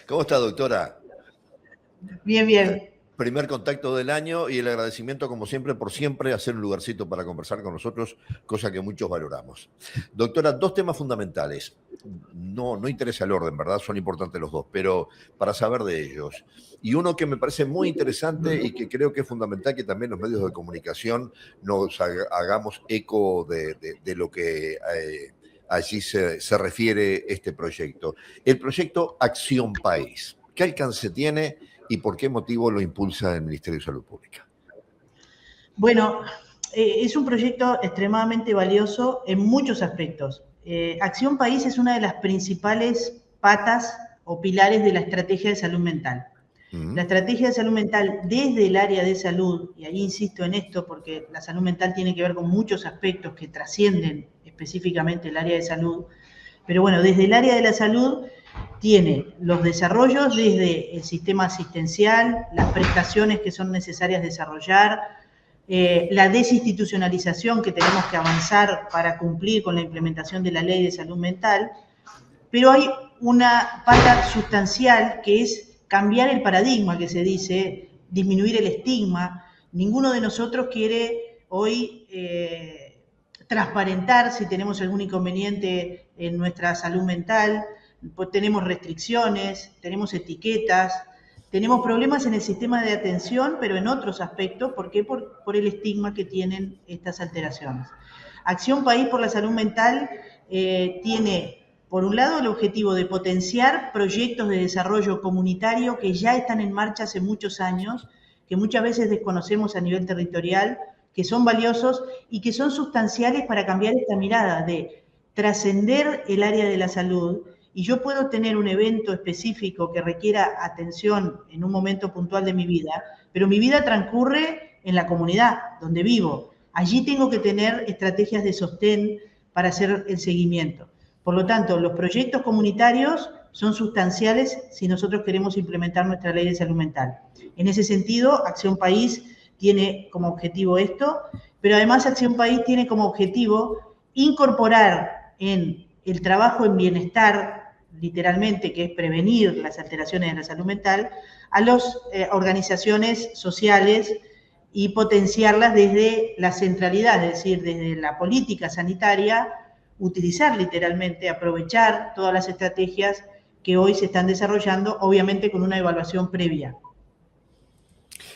¿Cómo está, doctora? Bien, bien. Primer contacto del año y el agradecimiento, como siempre, por siempre hacer un lugarcito para conversar con nosotros, cosa que muchos valoramos. Doctora, dos temas fundamentales. No interesa el orden, ¿verdad? Son importantes los dos, pero para saber de ellos. Y uno que me parece muy interesante y que creo que es fundamental que también los medios de comunicación nos hagamos eco de lo que allí se refiere este proyecto. El proyecto Acción País. ¿Qué alcance tiene y por qué motivo lo impulsa el Ministerio de Salud Pública? Bueno, es un proyecto extremadamente valioso en muchos aspectos. Acción País es una de las principales patas o pilares de la estrategia de salud mental. La estrategia de salud mental desde el área de salud, y ahí insisto en esto porque la salud mental tiene que ver con muchos aspectos que trascienden específicamente el área de salud, pero bueno, desde el área de la salud tiene los desarrollos desde el sistema asistencial, las prestaciones que son necesarias desarrollar, la desinstitucionalización que tenemos que avanzar para cumplir con la implementación de la ley de salud mental, pero hay una pata sustancial que es cambiar el paradigma que se dice, disminuir el estigma. Ninguno de nosotros quiere hoy transparentar si tenemos algún inconveniente en nuestra salud mental, pues tenemos restricciones, tenemos etiquetas, tenemos problemas en el sistema de atención, pero en otros aspectos. ¿Por qué? Por el estigma que tienen estas alteraciones. Acción País por la Salud Mental tiene, por un lado, el objetivo de potenciar proyectos de desarrollo comunitario que ya están en marcha hace muchos años, que muchas veces desconocemos a nivel territorial, que son valiosos y que son sustanciales para cambiar esta mirada de trascender el área de la salud. Y yo puedo tener un evento específico que requiera atención en un momento puntual de mi vida, pero mi vida transcurre en la comunidad donde vivo. Allí tengo que tener estrategias de sostén para hacer el seguimiento. Por lo tanto, los proyectos comunitarios son sustanciales si nosotros queremos implementar nuestra ley de salud mental. En ese sentido, Acción País tiene como objetivo esto, pero además Acción País tiene como objetivo incorporar en el trabajo en bienestar, literalmente, que es prevenir las alteraciones de la salud mental, a las organizaciones sociales y potenciarlas desde la centralidad, es decir, desde la política sanitaria, utilizar literalmente, aprovechar todas las estrategias que hoy se están desarrollando, obviamente con una evaluación previa.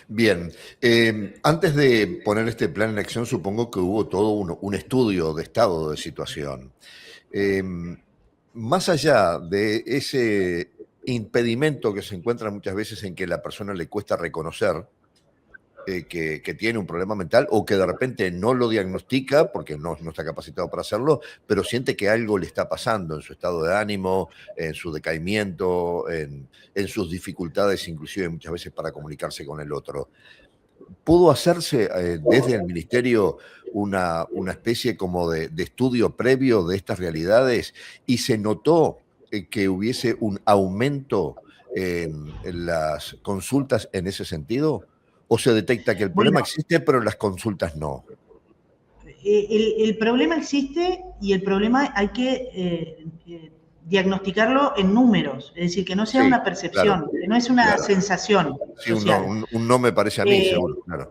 Bien, antes de poner este plan en acción, supongo que hubo todo un estudio de estado de situación. Más allá de ese impedimento que se encuentra muchas veces en que a la persona le cuesta reconocer que tiene un problema mental o que de repente no lo diagnostica porque no está capacitado para hacerlo, pero siente que algo le está pasando en su estado de ánimo, en su decaimiento, en sus dificultades, inclusive muchas veces para comunicarse con el otro. ¿Pudo hacerse desde el Ministerio una especie como de estudio previo de estas realidades y se notó que hubiese un aumento en las consultas en ese sentido? ¿O se detecta que el problema existe, pero las consultas no? El problema existe y el problema hay que diagnosticarlo en números, es decir, que no sea una percepción, claro, que no es una sensación social. Un no me parece a mí, seguro, claro.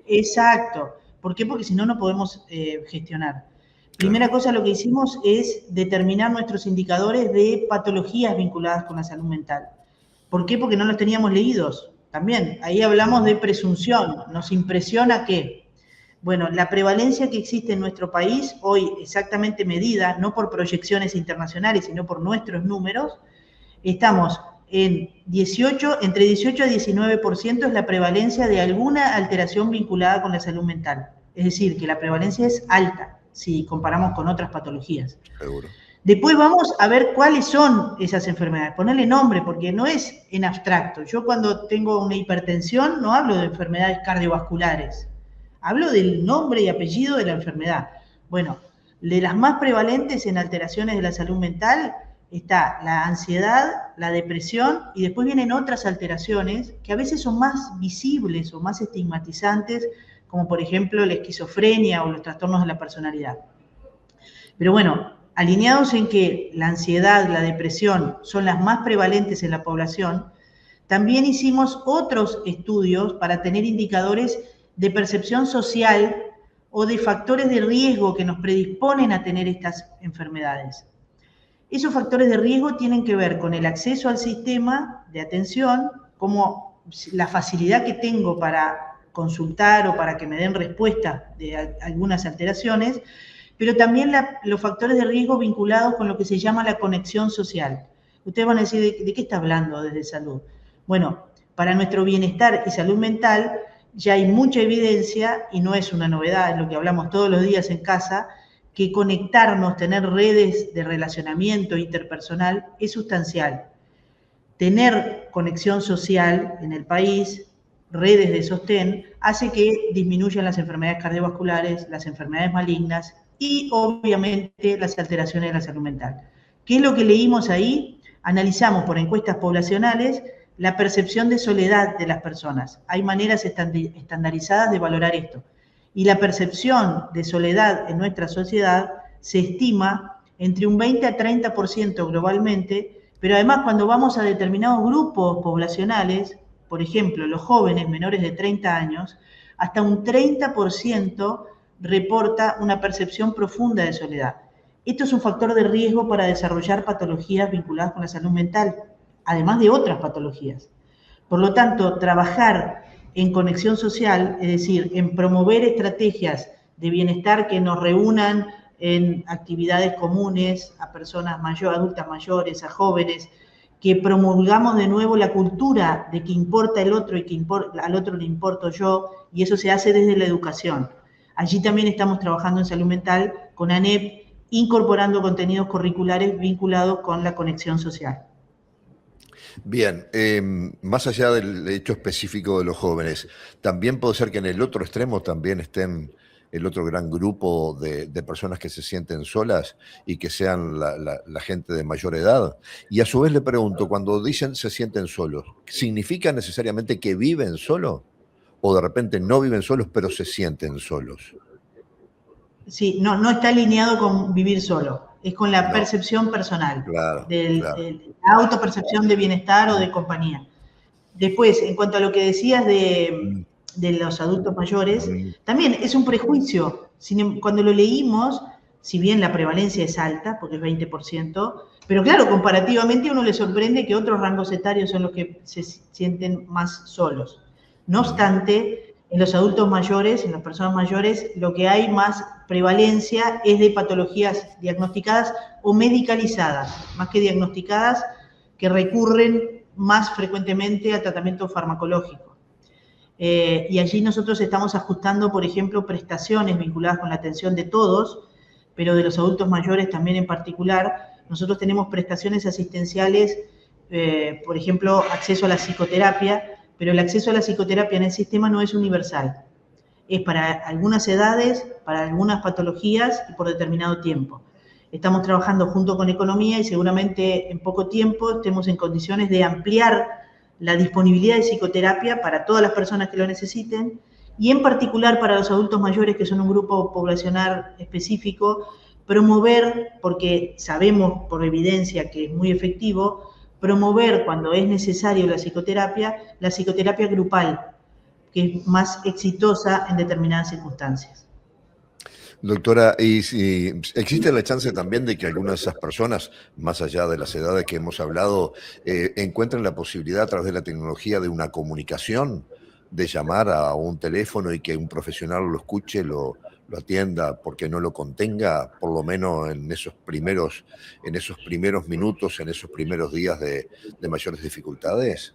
Exacto. ¿Por qué? Porque si no, no podemos gestionar. Primera cosa, lo que hicimos es determinar nuestros indicadores de patologías vinculadas con la salud mental. ¿Por qué? Porque no los teníamos leídos. También, ahí hablamos de presunción. Nos impresiona que, bueno, la prevalencia que existe en nuestro país, hoy exactamente medida, no por proyecciones internacionales, sino por nuestros números, estamos en entre 18 a 19% es la prevalencia de alguna alteración vinculada con la salud mental. Es decir, que la prevalencia es alta si comparamos con otras patologías. Seguro. Después vamos a ver cuáles son esas enfermedades, ponerle nombre, porque no es en abstracto. Yo cuando tengo una hipertensión no hablo de enfermedades cardiovasculares, hablo del nombre y apellido de la enfermedad. Bueno, de las más prevalentes en alteraciones de la salud mental está la ansiedad, la depresión y después vienen otras alteraciones que a veces son más visibles o más estigmatizantes, como por ejemplo la esquizofrenia o los trastornos de la personalidad. Pero bueno, alineados en que la ansiedad, la depresión son las más prevalentes en la población, también hicimos otros estudios para tener indicadores de percepción social o de factores de riesgo que nos predisponen a tener estas enfermedades. Esos factores de riesgo tienen que ver con el acceso al sistema de atención, como la facilidad que tengo para consultar o para que me den respuesta de algunas alteraciones, pero también los factores de riesgo vinculados con lo que se llama la conexión social. Ustedes van a decir, ¿de qué está hablando desde salud? Bueno, para nuestro bienestar y salud mental ya hay mucha evidencia, y no es una novedad, es lo que hablamos todos los días en casa, que conectarnos, tener redes de relacionamiento interpersonal es sustancial. Tener conexión social en el país, redes de sostén, hace que disminuyan las enfermedades cardiovasculares, las enfermedades malignas y obviamente las alteraciones de la salud mental. ¿Qué es lo que leímos ahí? Analizamos por encuestas poblacionales la percepción de soledad de las personas. Hay maneras estandarizadas de valorar esto. Y la percepción de soledad en nuestra sociedad se estima entre un 20 a 30% globalmente, pero además cuando vamos a determinados grupos poblacionales, por ejemplo, los jóvenes menores de 30 años, hasta un 30% reporta una percepción profunda de soledad. Esto es un factor de riesgo para desarrollar patologías vinculadas con la salud mental, además de otras patologías. Por lo tanto, trabajar en conexión social, es decir, en promover estrategias de bienestar que nos reúnan en actividades comunes a personas mayores, adultas mayores, a jóvenes, que promulgamos de nuevo la cultura de que importa el otro y que al otro le importo yo, y eso se hace desde la educación. Allí también estamos trabajando en salud mental con ANEP, incorporando contenidos curriculares vinculados con la conexión social. Bien, más allá del hecho específico de los jóvenes, también puede ser que en el otro extremo también estén el otro gran grupo de personas que se sienten solas y que sean la gente de mayor edad. Y a su vez le pregunto, cuando dicen se sienten solos, ¿significa necesariamente que viven solos? ¿O de repente no viven solos, pero se sienten solos? Sí, no está alineado con vivir solo, es con la No, percepción personal, claro, claro. la autopercepción de bienestar o de compañía. Después, en cuanto a lo que decías de los adultos mayores, también es un prejuicio. Cuando lo leímos, si bien la prevalencia es alta, porque es 20%, pero claro, comparativamente a uno le sorprende que otros rangos etarios son los que se sienten más solos. No obstante, en los adultos mayores, en las personas mayores, lo que hay más prevalencia es de patologías diagnosticadas o medicalizadas, más que diagnosticadas, que recurren más frecuentemente a tratamiento farmacológico. Y allí nosotros estamos ajustando, por ejemplo, prestaciones vinculadas con la atención de todos, pero de los adultos mayores también en particular. Nosotros tenemos prestaciones asistenciales, por ejemplo, acceso a la psicoterapia, pero el acceso a la psicoterapia en el sistema no es universal. Es para algunas edades, para algunas patologías y por determinado tiempo. Estamos trabajando junto con Economía y seguramente en poco tiempo estemos en condiciones de ampliar la disponibilidad de psicoterapia para todas las personas que lo necesiten y en particular para los adultos mayores, que son un grupo poblacional específico, promover, porque sabemos por evidencia que es muy efectivo, promover cuando es necesario la psicoterapia grupal, que es más exitosa en determinadas circunstancias. Doctora, ¿y si existe la chance también de que algunas de esas personas, más allá de las edades que hemos hablado, encuentren la posibilidad a través de la tecnología de una comunicación, de llamar a un teléfono y que un profesional lo escuche, lo atienda, porque no lo contenga, por lo menos en esos primeros minutos, en esos primeros días de mayores dificultades?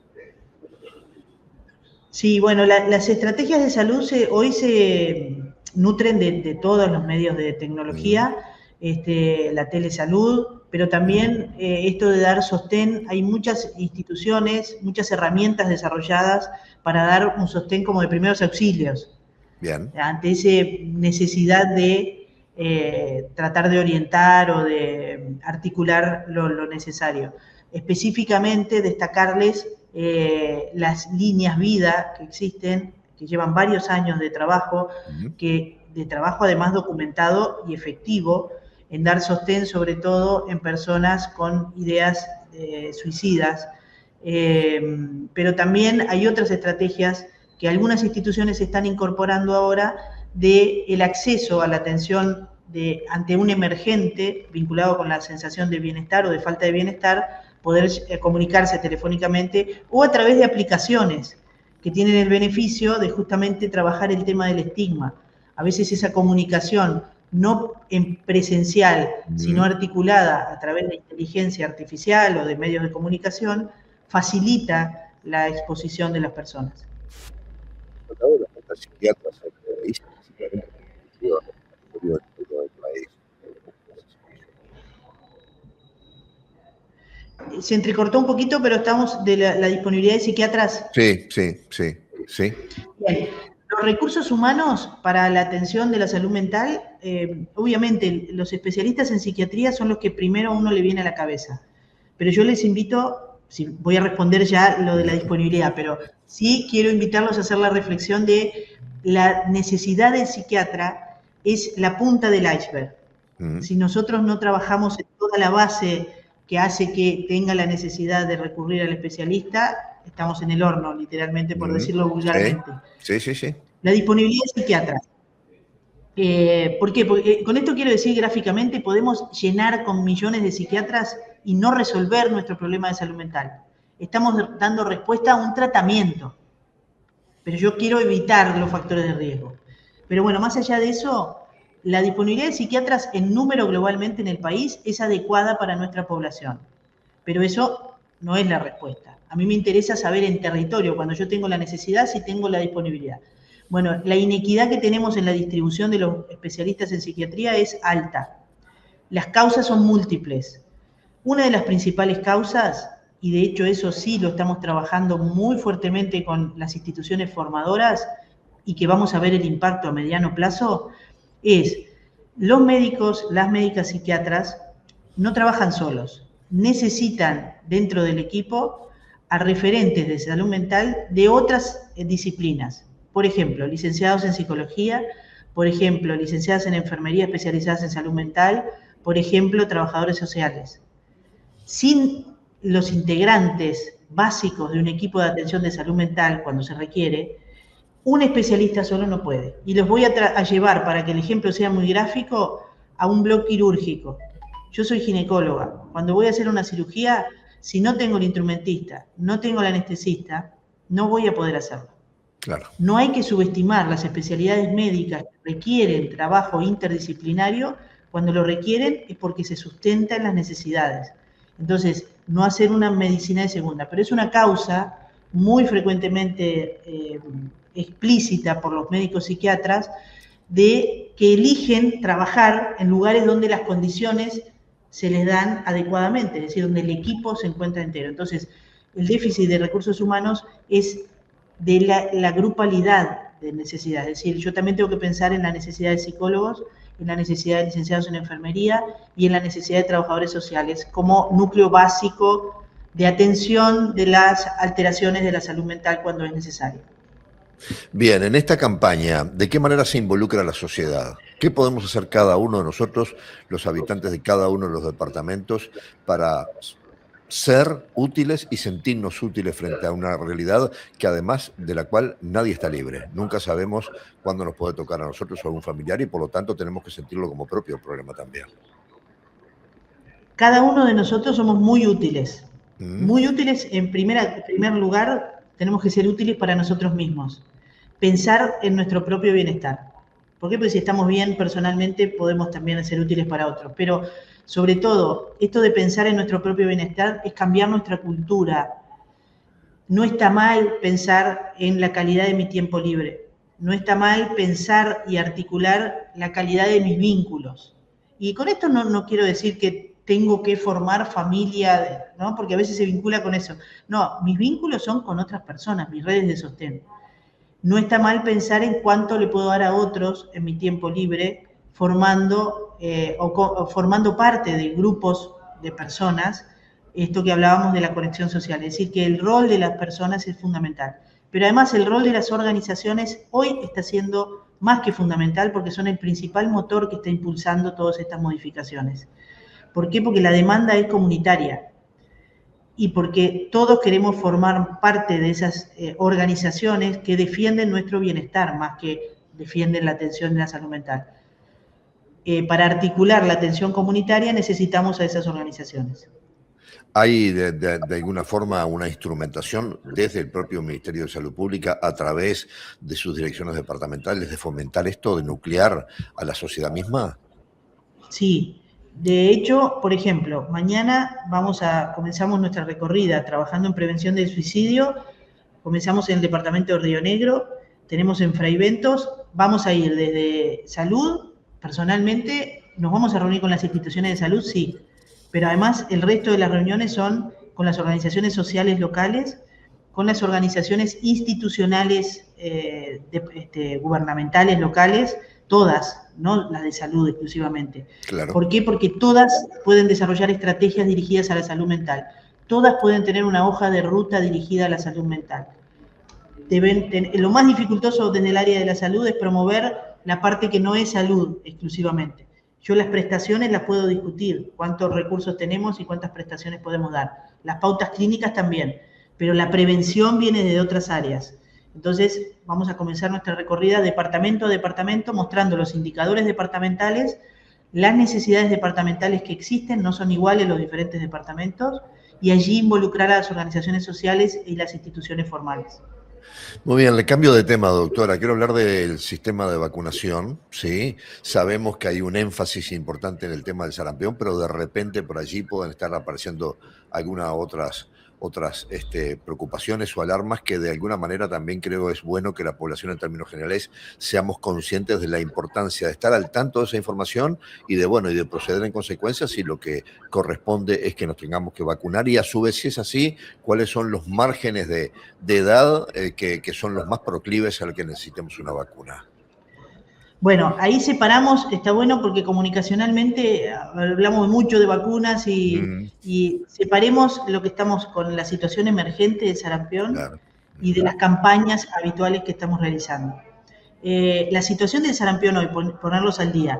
Sí, bueno, las estrategias de salud hoy se nutren de todos los medios de tecnología, la telesalud, pero también esto de dar sostén. Hay muchas instituciones, muchas herramientas desarrolladas para dar un sostén como de primeros auxilios. Bien. Ante esa necesidad de tratar de orientar o de articular lo necesario. Específicamente destacarles las líneas vida que existen, que llevan varios años de trabajo, de trabajo además documentado y efectivo, en dar sostén sobre todo en personas con ideas suicidas. Pero también hay otras estrategias que algunas instituciones están incorporando ahora del acceso a la atención ante un emergente vinculado con la sensación de bienestar o de falta de bienestar, poder comunicarse telefónicamente o a través de aplicaciones que tienen el beneficio de justamente trabajar el tema del estigma. A veces esa comunicación no en presencial, sino articulada a través de inteligencia artificial o de medios de comunicación, facilita la exposición de las personas. Las psiquiatras en el país, básicamente, del país. Se entrecortó un poquito, pero estamos de la disponibilidad de psiquiatras. Sí. Bien. Los recursos humanos para la atención de la salud mental, obviamente los especialistas en psiquiatría son los que primero a uno le viene a la cabeza. Pero yo les invito, voy a responder ya lo de la disponibilidad, pero sí quiero invitarlos a hacer la reflexión de la necesidad del psiquiatra es la punta del iceberg. Si nosotros no trabajamos en toda la base que hace que tenga la necesidad de recurrir al especialista, estamos en el horno, literalmente, por decirlo vulgarmente. Sí. La disponibilidad de psiquiatras. ¿Por qué? Porque con esto quiero decir gráficamente, podemos llenar con millones de psiquiatras y no resolver nuestro problema de salud mental. Estamos dando respuesta a un tratamiento, pero yo quiero evitar los factores de riesgo. Pero bueno, más allá de eso, la disponibilidad de psiquiatras en número globalmente en el país es adecuada para nuestra población, pero eso no es la respuesta. A mí me interesa saber en territorio, cuando yo tengo la necesidad, si tengo la disponibilidad. Bueno, la inequidad que tenemos en la distribución de los especialistas en psiquiatría es alta. Las causas son múltiples. Una de las principales causas, y de hecho eso sí lo estamos trabajando muy fuertemente con las instituciones formadoras y que vamos a ver el impacto a mediano plazo, es los médicos, las médicas psiquiatras no trabajan solos, necesitan dentro del equipo a referentes de salud mental de otras disciplinas. Por ejemplo, licenciados en psicología, por ejemplo, licenciadas en enfermería especializadas en salud mental, por ejemplo, trabajadores sociales. Sin los integrantes básicos de un equipo de atención de salud mental, cuando se requiere, un especialista solo no puede. Y los voy a llevar, para que el ejemplo sea muy gráfico, a un bloque quirúrgico. Yo soy ginecóloga. Cuando voy a hacer una cirugía, si no tengo el instrumentista, no tengo el anestesista, no voy a poder hacerlo. Claro. No hay que subestimar las especialidades médicas que requieren trabajo interdisciplinario. Cuando lo requieren es porque se sustenta en las necesidades. Entonces, no hacer una medicina de segunda, pero es una causa muy frecuentemente explícita por los médicos psiquiatras de que eligen trabajar en lugares donde las condiciones se les dan adecuadamente, es decir, donde el equipo se encuentra entero. Entonces, el déficit de recursos humanos es de la grupalidad de necesidades. Es decir, yo también tengo que pensar en la necesidad de psicólogos, en la necesidad de licenciados en enfermería y en la necesidad de trabajadores sociales como núcleo básico de atención de las alteraciones de la salud mental cuando es necesario. Bien, en esta campaña, ¿de qué manera se involucra la sociedad? ¿Qué podemos hacer cada uno de nosotros, los habitantes de cada uno de los departamentos, para ser útiles y sentirnos útiles frente a una realidad que además de la cual nadie está libre? Nunca sabemos cuándo nos puede tocar a nosotros o a algún familiar y por lo tanto tenemos que sentirlo como propio problema también. Cada uno de nosotros somos muy útiles. Muy útiles, en primer lugar, tenemos que ser útiles para nosotros mismos. Pensar en nuestro propio bienestar. ¿Por qué? Porque si estamos bien personalmente podemos también ser útiles para otros. Pero sobre todo, esto de pensar en nuestro propio bienestar es cambiar nuestra cultura. No está mal pensar en la calidad de mi tiempo libre. No está mal pensar y articular la calidad de mis vínculos. Y con esto no quiero decir que tengo que formar familia, ¿no? Porque a veces se vincula con eso. No, mis vínculos son con otras personas, mis redes de sostén. No está mal pensar en cuánto le puedo dar a otros en mi tiempo libre, formando parte de grupos de personas, esto que hablábamos de la conexión social. Es decir, que el rol de las personas es fundamental. Pero además el rol de las organizaciones hoy está siendo más que fundamental porque son el principal motor que está impulsando todas estas modificaciones. ¿Por qué? Porque la demanda es comunitaria y porque todos queremos formar parte de esas organizaciones que defienden nuestro bienestar más que defienden la atención de la salud mental. Para articular la atención comunitaria necesitamos a esas organizaciones. ¿Hay de alguna forma una instrumentación desde el propio Ministerio de Salud Pública a través de sus direcciones departamentales de fomentar esto, de nuclear a la sociedad misma? Sí, de hecho, por ejemplo, mañana comenzamos nuestra recorrida trabajando en prevención del suicidio. Comenzamos en el departamento de Río Negro, tenemos en Fraiventos, vamos a ir desde salud, personalmente, nos vamos a reunir con las instituciones de salud, sí, pero además el resto de las reuniones son con las organizaciones sociales locales, con las organizaciones institucionales gubernamentales locales, todas, no las de salud exclusivamente. Claro. ¿Por qué? Porque todas pueden desarrollar estrategias dirigidas a la salud mental. Todas pueden tener una hoja de ruta dirigida a la salud mental. Lo más dificultoso desde el área de la salud es promover la parte que no es salud exclusivamente. Yo las prestaciones las puedo discutir, cuántos recursos tenemos y cuántas prestaciones podemos dar. Las pautas clínicas también, pero la prevención viene de otras áreas. Entonces, vamos a comenzar nuestra recorrida departamento a departamento, mostrando los indicadores departamentales, las necesidades departamentales que existen, no son iguales los diferentes departamentos, y allí involucrar a las organizaciones sociales y las instituciones formales. Muy bien, le cambio de tema, doctora. Quiero hablar del sistema de vacunación, ¿sí? Sabemos que hay un énfasis importante en el tema del sarampión, pero de repente por allí pueden estar apareciendo algunas otras preocupaciones o alarmas que de alguna manera también creo es bueno que la población en términos generales seamos conscientes de la importancia de estar al tanto de esa información y de proceder en consecuencia si lo que corresponde es que nos tengamos que vacunar y a su vez si es así, cuáles son los márgenes de edad que son los más proclives al que necesitemos una vacuna. Bueno, ahí separamos, está bueno porque comunicacionalmente hablamos mucho de vacunas y separemos lo que estamos con la situación emergente del sarampión, claro, y de las campañas habituales que estamos realizando. La situación del sarampión hoy, ponerlos al día,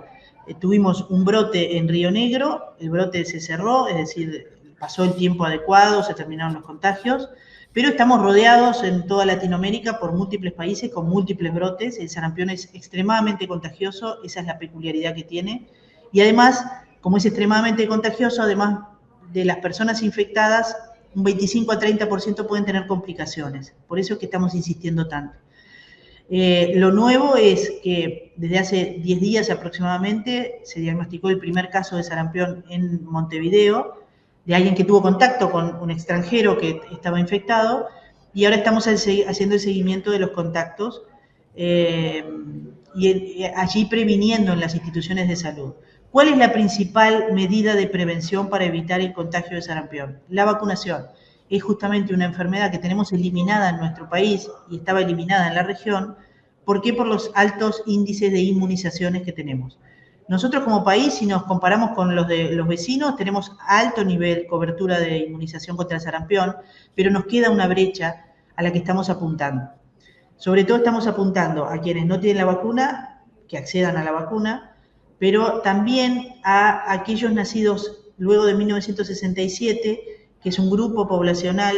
tuvimos un brote en Río Negro, el brote se cerró, es decir, pasó el tiempo adecuado, se terminaron los contagios, pero estamos rodeados en toda Latinoamérica por múltiples países con múltiples brotes. El sarampión es extremadamente contagioso, esa es la peculiaridad que tiene. Y además, como es extremadamente contagioso, además de las personas infectadas, un 25 a 30% pueden tener complicaciones. Por eso es que estamos insistiendo tanto. Lo nuevo es que desde hace 10 días aproximadamente se diagnosticó el primer caso de sarampión en Montevideo, de alguien que tuvo contacto con un extranjero que estaba infectado, y ahora estamos haciendo el seguimiento de los contactos y allí previniendo en las instituciones de salud. ¿Cuál es la principal medida de prevención para evitar el contagio de sarampión? La vacunación. Es justamente una enfermedad que tenemos eliminada en nuestro país y estaba eliminada en la región. ¿Por qué? Por los altos índices de inmunizaciones que tenemos. Nosotros como país, si nos comparamos con los de los vecinos, tenemos alto nivel de cobertura de inmunización contra el sarampión, pero nos queda una brecha a la que estamos apuntando. Sobre todo estamos apuntando a quienes no tienen la vacuna, que accedan a la vacuna, pero también a aquellos nacidos luego de 1967, que es un grupo poblacional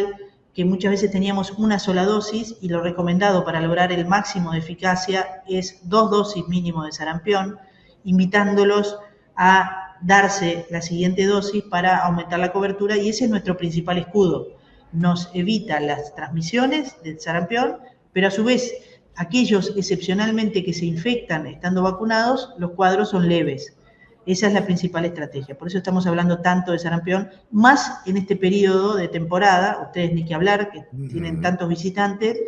que muchas veces teníamos una sola dosis y lo recomendado para lograr el máximo de eficacia es 2 dosis mínimo de sarampión, invitándolos a darse la siguiente dosis para aumentar la cobertura y ese es nuestro principal escudo. Nos evita las transmisiones del sarampión, pero a su vez aquellos excepcionalmente que se infectan estando vacunados, los cuadros son leves. Esa es la principal estrategia. Por eso estamos hablando tanto de sarampión, más en este periodo de temporada, ustedes ni que hablar, que tienen tantos visitantes.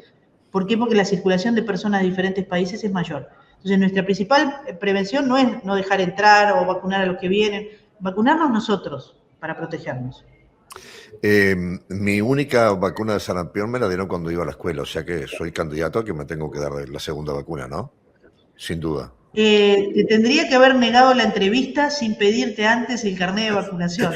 ¿Por qué? Porque la circulación de personas de diferentes países es mayor. Entonces, nuestra principal prevención no es no dejar entrar o vacunar a los que vienen, vacunarnos nosotros para protegernos. Mi única vacuna de sarampión me la dieron cuando iba a la escuela, o sea que soy candidato a que me tengo que dar la segunda vacuna, ¿no? Sin duda. Te tendría que haber negado la entrevista sin pedirte antes el carnet de vacunación.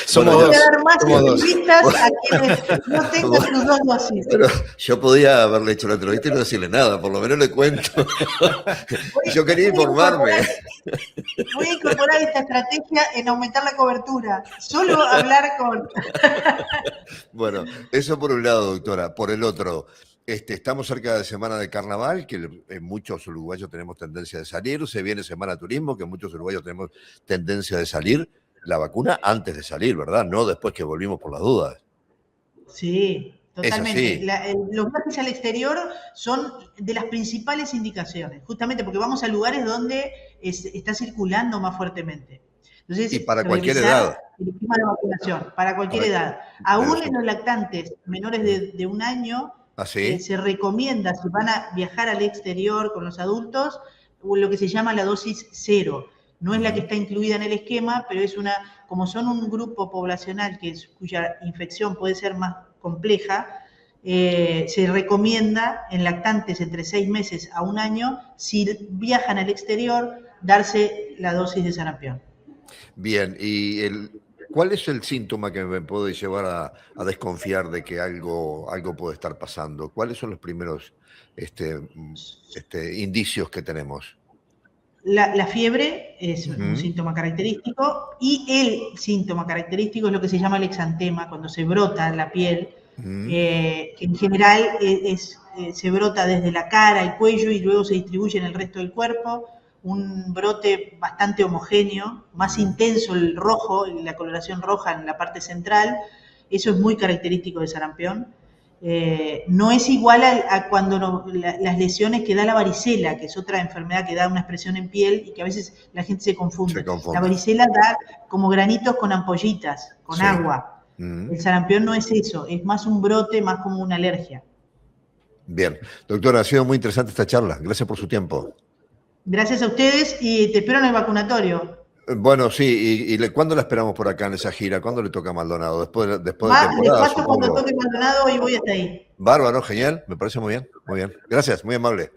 Somos Voy a dos. dar más Somos dos. entrevistas a quienes no tengan sus 2 dosis. Pero yo podía haberle hecho la entrevista y no decirle nada, por lo menos le cuento. Yo quería informarme. Voy a incorporar esta estrategia en aumentar la cobertura. Solo hablar con... Bueno, eso por un lado, doctora. Por el otro, estamos cerca de Semana de Carnaval, que muchos uruguayos tenemos tendencia de salir. Se viene Semana de Turismo, que muchos uruguayos tenemos tendencia de salir. La vacuna antes de salir, ¿verdad? No después que volvimos por las dudas. Sí, totalmente. Es así. Los viajes al exterior son de las principales indicaciones, justamente porque vamos a lugares donde está circulando más fuertemente. Entonces, Y para cualquier revisar edad. el esquema de vacunación, para cualquier edad. Aún en los lactantes menores de 1 año, ¿Así? se recomienda, si van a viajar al exterior con los adultos, lo que se llama la dosis 0. No es la que está incluida en el esquema, pero es como son un grupo poblacional cuya infección puede ser más compleja, se recomienda en lactantes entre 6 meses a 1 año, si viajan al exterior, darse la dosis de sarampión. Bien, ¿cuál es el síntoma que me puede llevar a desconfiar de que algo puede estar pasando? ¿Cuáles son los primeros indicios que tenemos? La fiebre es un síntoma característico, y el síntoma característico es lo que se llama el exantema, cuando se brota en la piel, que en general se brota desde la cara, el cuello, y luego se distribuye en el resto del cuerpo. Un brote bastante homogéneo, más intenso el rojo, la coloración roja en la parte central. Eso es muy característico de sarampión. No es igual a cuando las lesiones que da la varicela, que es otra enfermedad que da una expresión en piel y que a veces la gente se confunde. La varicela da como granitos con ampollitas, con agua. El sarampión no es eso, es más un brote, más como una alergia. Bien. Doctora, ha sido muy interesante esta charla. Gracias por su tiempo. Gracias a ustedes y te espero en el vacunatorio. Bueno, sí, ¿y cuándo la esperamos por acá en esa gira? ¿Cuándo le toca a Maldonado? Después de temporada, Les paso supongo. cuando toque Maldonado y voy hasta ahí. Bárbaro, genial, me parece muy bien, muy bien. Gracias, muy amable.